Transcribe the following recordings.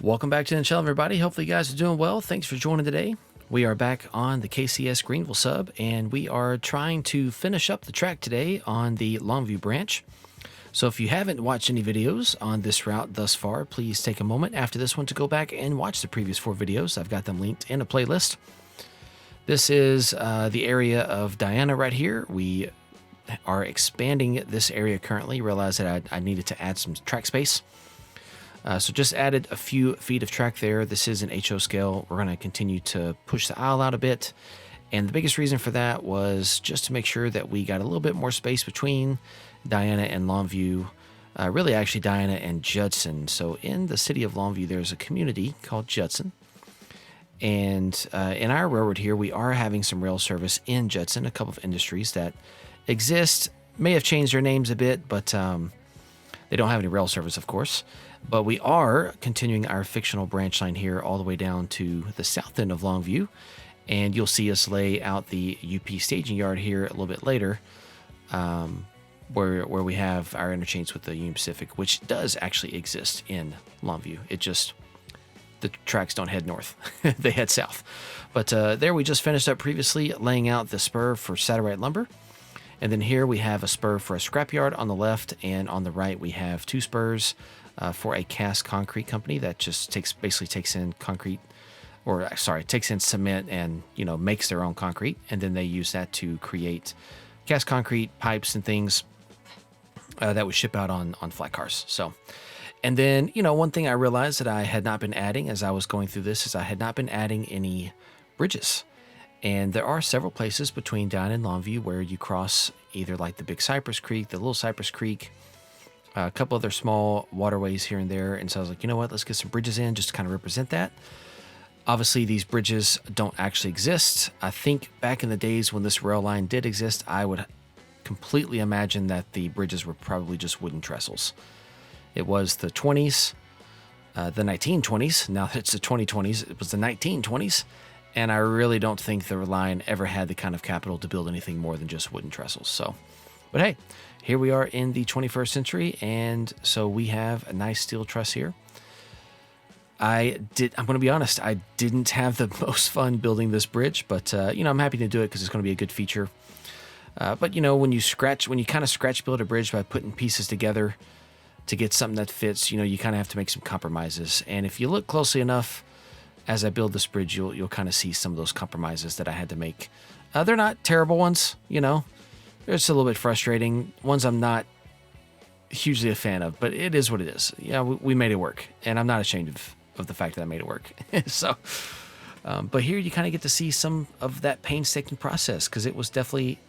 Welcome back to the channel, everybody. Hopefully you guys are doing well. Thanks for joining today. We are back on the KCS Greenville sub, and we are trying to finish up the track today on the Longview branch. So if you haven't watched any videos on this route thus far, please take a moment after this one to go back and watch the previous 4 videos. I've got them linked in a playlist. This is the area of Diana right here. We are expanding this area currently. Realized that I needed to add some track space. So just added a few feet of track there. This is an HO scale. We're going to continue to push the aisle out a bit. And the biggest reason for that was just to make sure that we got a little bit more space between Diana and Longview. Really actually Diana and Judson. So in the city of Longview, there's a community called Judson. And in our railroad here, we are having some rail service in Judson. A couple of industries that exist. May have changed their names a bit, but they don't have any rail service, of course. But we are continuing our fictional branch line here all the way down to the south end of Longview. And you'll see us lay out the UP staging yard here a little bit later, where we have our interchange with the Union Pacific, which does actually exist in Longview. It just, the tracks don't head north. They head south. But there we just finished up previously laying out the spur for Saturite lumber. And then here we have a spur for a scrapyard on the left, and on the right we have 2 spurs for a cast concrete company that just basically takes in concrete, or sorry, takes in cement and makes their own concrete, and then they use that to create cast concrete pipes and things that would ship out on flat cars. So, and then one thing I realized that I had not been adding as I was going through this is I had not been adding any bridges. And there are several places between Diana and Longview where you cross either like the Big Cypress Creek, the Little Cypress Creek, a couple other small waterways here and there. And so I was like, you know what, let's get some bridges in just to kind of represent that. Obviously, these bridges don't actually exist. I think back in the days when this rail line did exist, I would completely imagine that the bridges were probably just wooden trestles. It was the 20s, the 1920s. Now that it's the 2020s, it was the 1920s. And I really don't think the line ever had the kind of capital to build anything more than just wooden trestles. So, but hey, here we are in the 21st century, and so we have a nice steel truss here. I'm going to be honest, I didn't have the most fun building this bridge, but I'm happy to do it because it's going to be a good feature. But when you kind of scratch build a bridge by putting pieces together to get something that fits, you kind of have to make some compromises. And if you look closely enough, as I build this bridge, you'll kind of see some of those compromises that I had to make. They're not terrible ones, They're just a little bit frustrating. Ones I'm not hugely a fan of, but it is what it is. Yeah, we made it work, and I'm not ashamed of the fact that I made it work. So, but here you kind of get to see some of that painstaking process, because it was definitely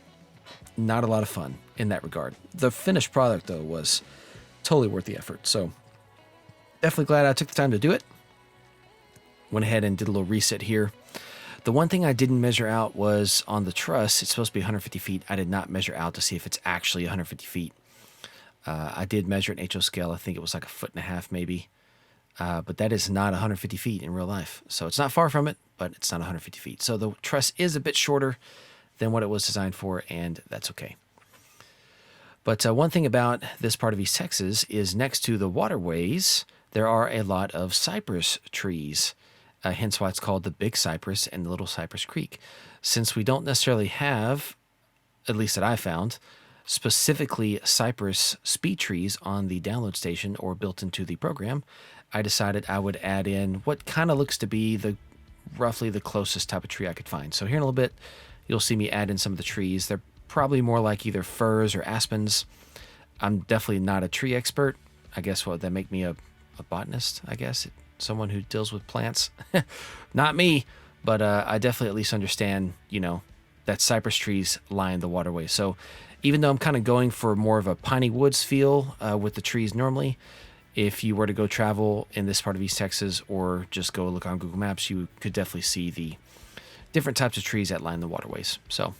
not a lot of fun in that regard. The finished product, though, was totally worth the effort. So definitely glad I took the time to do it. Went ahead and did a little reset here. The one thing I didn't measure out was on the truss. It's supposed to be 150 feet. I did not measure out to see if it's actually 150 feet. I did measure an HO scale. I think it was like 1.5 feet maybe. But that is not 150 feet in real life. So it's not far from it, but it's not 150 feet. So the truss is a bit shorter than what it was designed for, and that's okay. But one thing about this part of East Texas is next to the waterways, there are a lot of cypress trees. Hence why it's called the Big Cypress and the Little Cypress Creek. Since we don't necessarily have, at least that I found, specifically cypress speed trees on the download station or built into the program, I decided I would add in what kind of looks to be roughly the closest type of tree I could find. So here in a little bit, you'll see me add in some of the trees. They're probably more like either firs or aspens. I'm definitely not a tree expert. I guess what that make me a botanist, I guess. Someone who deals with plants. Not me, but I definitely at least understand, that cypress trees line the waterway. So even though I'm kind of going for more of a piney woods feel with the trees normally, if you were to go travel in this part of East Texas or just go look on Google Maps, you could definitely see the different types of trees that line the waterways. So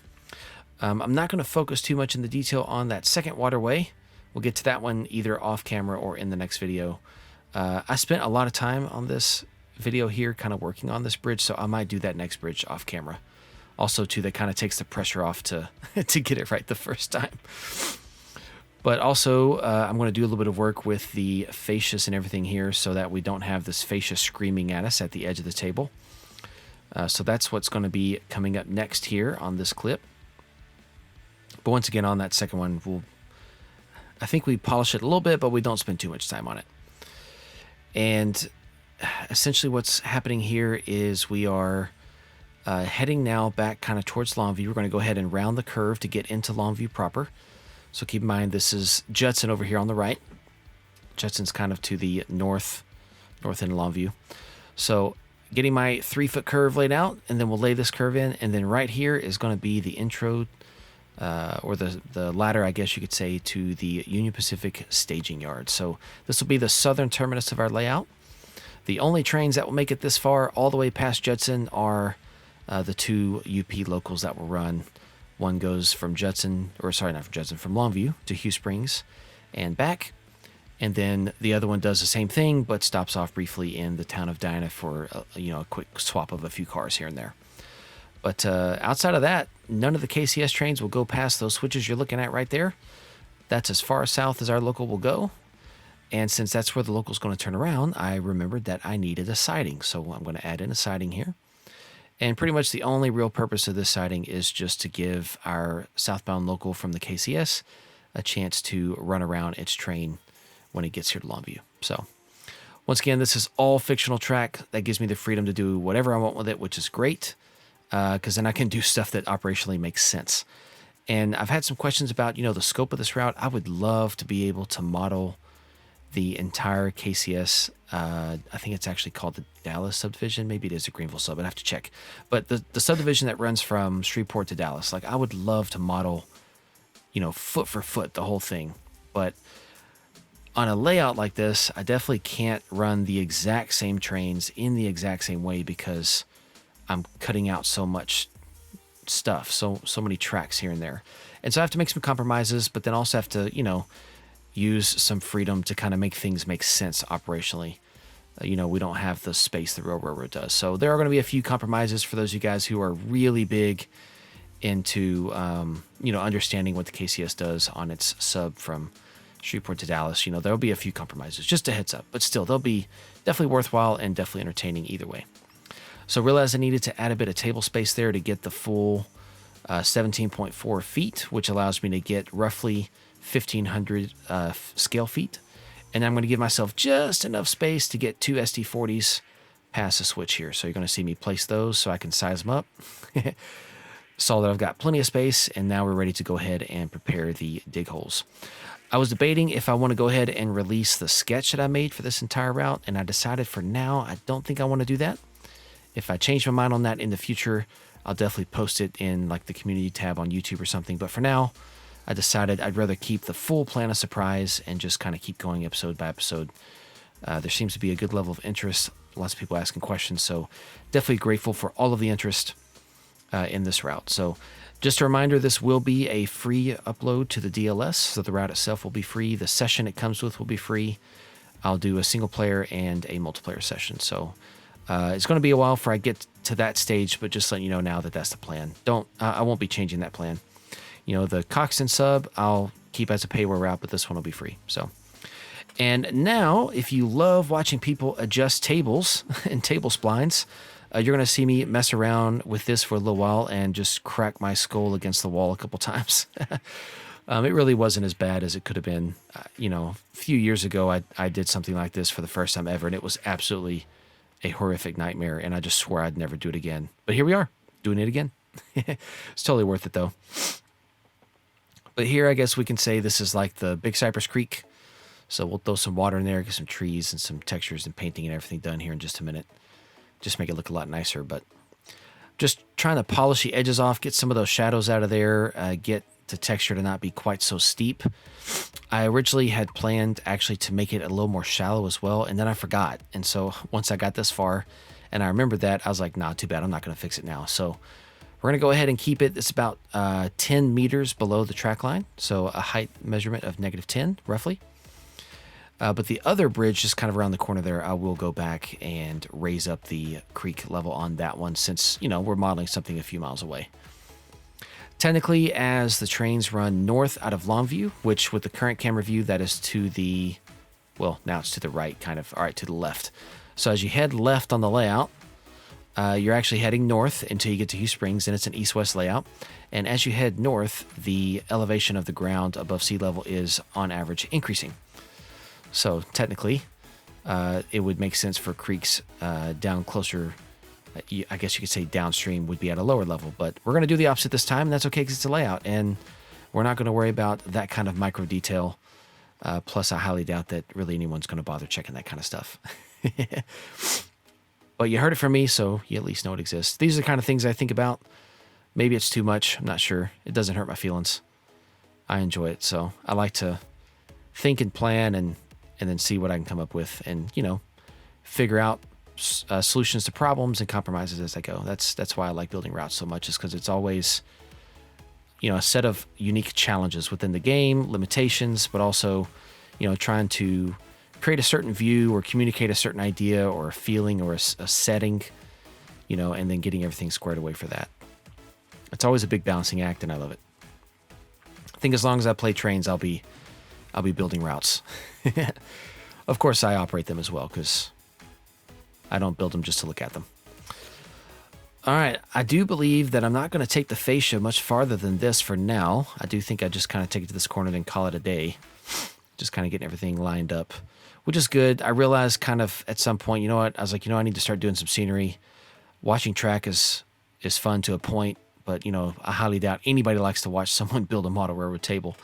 I'm not going to focus too much in the detail on that second waterway. We'll get to that one either off camera or in the next video. I spent a lot of time on this video here kind of working on this bridge, so I might do that next bridge off camera. Also, too, that kind of takes the pressure off to get it right the first time. But also, I'm going to do a little bit of work with the fascias and everything here so that we don't have this fascia screaming at us at the edge of the table. So that's what's going to be coming up next here on this clip. But once again, on that second one, I think we polish it a little bit, but we don't spend too much time on it. And essentially what's happening here is we are heading now back kind of towards Longview. We're going to go ahead and round the curve to get into Longview proper. So keep in mind, this is Judson over here on the right. Judson's kind of to the north end of Longview. So getting my 3-foot curve laid out, and then we'll lay this curve in. And then right here is going to be the intro, or the ladder, I guess you could say, to the Union Pacific staging yard. So this will be the southern terminus of our layout. The only trains that will make it this far all the way past Judson are the 2 UP locals that will run. One goes from Judson, or sorry, not from Judson, from Longview to Hugh Springs and back. And then the other one does the same thing, but stops off briefly in the town of Diana for a quick swap of a few cars here and there. But outside of that, none of the KCS trains will go past those switches you're looking at right there. That's as far south as our local will go. And since that's where the local's going to turn around, I remembered that I needed a siding. So I'm going to add in a siding here. And pretty much the only real purpose of this siding is just to give our southbound local from the KCS a chance to run around its train when it gets here to Longview. So once again, this is all fictional track. That gives me the freedom to do whatever I want with it, which is great, because then I can do stuff that operationally makes sense. And I've had some questions about, the scope of this route. I would love to be able to model the entire KCS. I think it's actually called the Dallas subdivision. Maybe it is a Greenville sub. I'd have to check. But the subdivision that runs from Shreveport to Dallas, like I would love to model, foot for foot, the whole thing. But on a layout like this, I definitely can't run the exact same trains in the exact same way because I'm cutting out so much stuff, so many tracks here and there. And so I have to make some compromises, but then also have to, use some freedom to kind of make things make sense operationally. We don't have the space the railroad does. So there are going to be a few compromises for those of you guys who are really big into, understanding what the KCS does on its sub from Shreveport to Dallas. There'll be a few compromises, just a heads up, but still they'll be definitely worthwhile and definitely entertaining either way. So realized I needed to add a bit of table space there to get the full 17.4 feet, which allows me to get roughly 1,500 scale feet. And I'm going to give myself just enough space to get 2 SD40s past the switch here. So you're going to see me place those so I can size them up. Saw that I've got plenty of space, and now we're ready to go ahead and prepare the dig holes. I was debating if I want to go ahead and release the sketch that I made for this entire route, and I decided for now I don't think I want to do that. If I change my mind on that in the future, I'll definitely post it in like the community tab on YouTube or something. But for now, I decided I'd rather keep the full plan a surprise and just kind of keep going episode by episode. There seems to be a good level of interest, lots of people asking questions, so definitely grateful for all of the interest in this route. So just a reminder, this will be a free upload to the DLS, so the route itself will be free. The session it comes with will be free. I'll do a single player and a multiplayer session. So it's going to be a while before I get to that stage, but just letting you know now that that's the plan. I won't be changing that plan. The Coxton sub, I'll keep as a payware route, but this one will be free. So, and now, if you love watching people adjust tables and table splines, you're going to see me mess around with this for a little while and just crack my skull against the wall a couple times. It really wasn't as bad as it could have been. A few years ago, I did something like this for the first time ever, and it was absolutely a horrific nightmare, and I just swore I'd never do it again. But here we are, doing it again. It's totally worth it, though. But here, I guess we can say this is like the Big Cypress Creek. So we'll throw some water in there, get some trees and some textures and painting and everything done here in just a minute. Just make it look a lot nicer. But just trying to polish the edges off, get some of those shadows out of there, get the texture to not be quite so steep. I originally had planned actually to make it a little more shallow as well, and then I forgot. And so once I got this far and I remembered that, I was like, nah, too bad. I'm not going to fix it now. So we're going to go ahead and keep it. It's about 10 meters below the track line. So a height measurement of -10, roughly. But the other bridge, just kind of around the corner there, I will go back and raise up the creek level on that one since, we're modeling something a few miles away. Technically, as the trains run north out of Longview, which with the current camera view, that is to the, well, now it's to the right, kind of, all right, to the left. So as you head left on the layout, you're actually heading north until you get to Hugh Springs, and it's an east-west layout. And as you head north, the elevation of the ground above sea level is, on average, increasing. So technically, it would make sense for creeks down closer, I guess you could say downstream would be at a lower level, but we're going to do the opposite this time, and that's okay because it's a layout, and we're not going to worry about that kind of micro detail. Plus, I highly doubt that really anyone's going to bother checking that kind of stuff. But you heard it from me, so you at least know it exists. These are the kind of things I think about. Maybe it's too much. I'm not sure. It doesn't hurt my feelings. I enjoy it, so I like to think and plan and then see what I can come up with and, figure out solutions to problems and compromises as I go. That's why I like building routes so much, is because it's always, a set of unique challenges within the game, limitations, but also, trying to create a certain view or communicate a certain idea or a feeling or a setting, and then getting everything squared away for that. It's always a big balancing act, and I love it. I think as long as I play trains, I'll be building routes. Of course, I operate them as well, because I don't build them just to look at them. All right, I do believe that I'm not going to take the fascia much farther than this for now. I do think I just kind of take it to this corner and call it a day. Just kind of getting everything lined up, which is good. I realized kind of at some point, I was like, I need to start doing some scenery. Watching track is fun to a point, but, I highly doubt anybody likes to watch someone build a model railroad table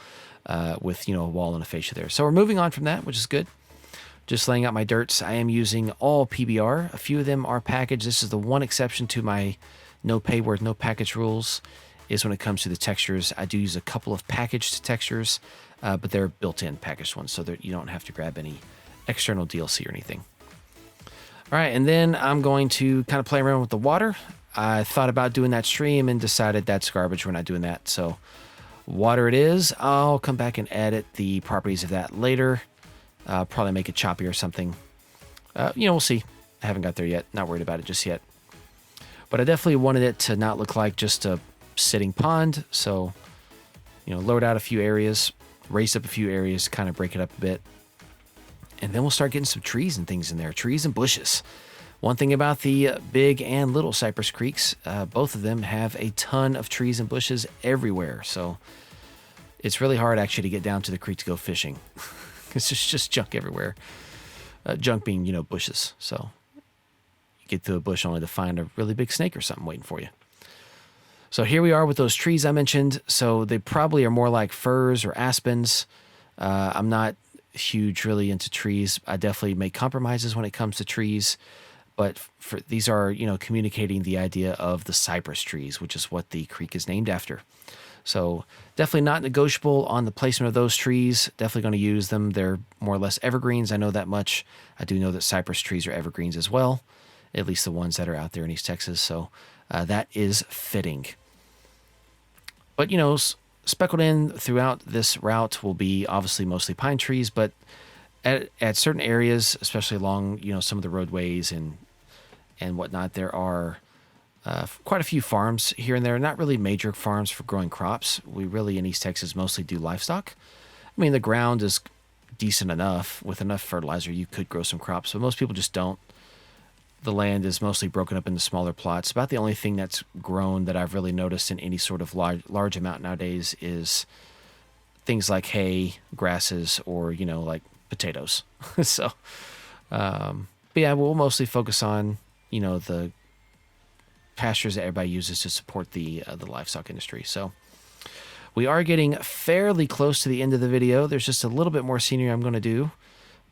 with, a wall and a fascia there. So we're moving on from that, which is good. Just laying out my dirts. I am using all PBR. A few of them are packaged. This is the one exception to my no pay word, no package rules, is when it comes to the textures. I do use a couple of packaged textures, but they're built-in packaged ones, so that you don't have to grab any external DLC or anything. All right, and then I'm going to kind of play around with the water. I thought about doing that stream and decided that's garbage. We're not doing that. So water it is. I'll come back and edit the properties of that later. Probably make it choppy or something. We'll see. I haven't got there yet. Not worried about it just yet. But I definitely wanted it to not look like just a sitting pond. So, load out a few areas, raise up a few areas, kind of break it up a bit. And then we'll start getting some trees and things in there. Trees and bushes. One thing about the big and little Cypress Creeks, both of them have a ton of trees and bushes everywhere. So it's really hard actually to get down to the creek to go fishing. It's just junk everywhere. Junk being, bushes. So you get to a bush only to find a really big snake or something waiting for you. So here we are with those trees I mentioned. So they probably are more like firs or aspens. I'm not huge really into trees. I definitely make compromises when it comes to trees. But these are, communicating the idea of the cypress trees, which is what the creek is named after. So definitely not negotiable on the placement of those trees. Definitely going to use them. They're more or less evergreens. I know that much. I do know that cypress trees are evergreens as well, at least the ones that are out there in East Texas. So that is fitting. But, speckled in throughout this route will be obviously mostly pine trees, but at certain areas, especially along, some of the roadways and whatnot, there are quite a few farms here and there. Not really major farms for growing crops. We really in East Texas mostly do livestock. I mean, the ground is decent enough. With enough fertilizer, you could grow some crops, but most people just don't. The land is mostly broken up into smaller plots. About the only thing that's grown that I've really noticed in any sort of large amount nowadays is things like hay, grasses, or, like potatoes. So, but yeah, we'll mostly focus on, the pastures that everybody uses to support the livestock industry. So we are getting fairly close to the end of the video. There's just a little bit more scenery I'm going to do,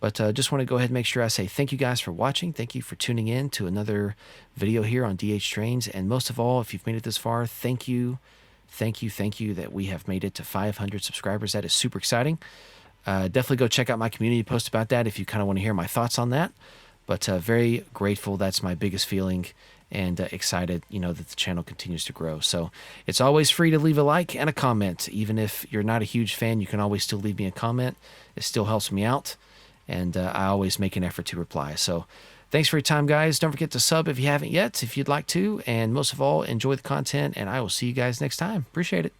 but just want to go ahead and make sure I say thank you guys for watching. Thank you for tuning in to another video here on DH Trains. And most of all, if you've made it this far, thank you that we have made it to 500 subscribers. That is super exciting. Definitely go check out my community post about that if you kind of want to hear my thoughts on that. But very grateful. That's my biggest feeling, and excited, that the channel continues to grow. So it's always free to leave a like and a comment. Even if you're not a huge fan, you can always still leave me a comment. It still helps me out, and I always make an effort to reply. So thanks for your time, guys. Don't forget to sub if you haven't yet, if you'd like to. And most of all, enjoy the content, and I will see you guys next time. Appreciate it.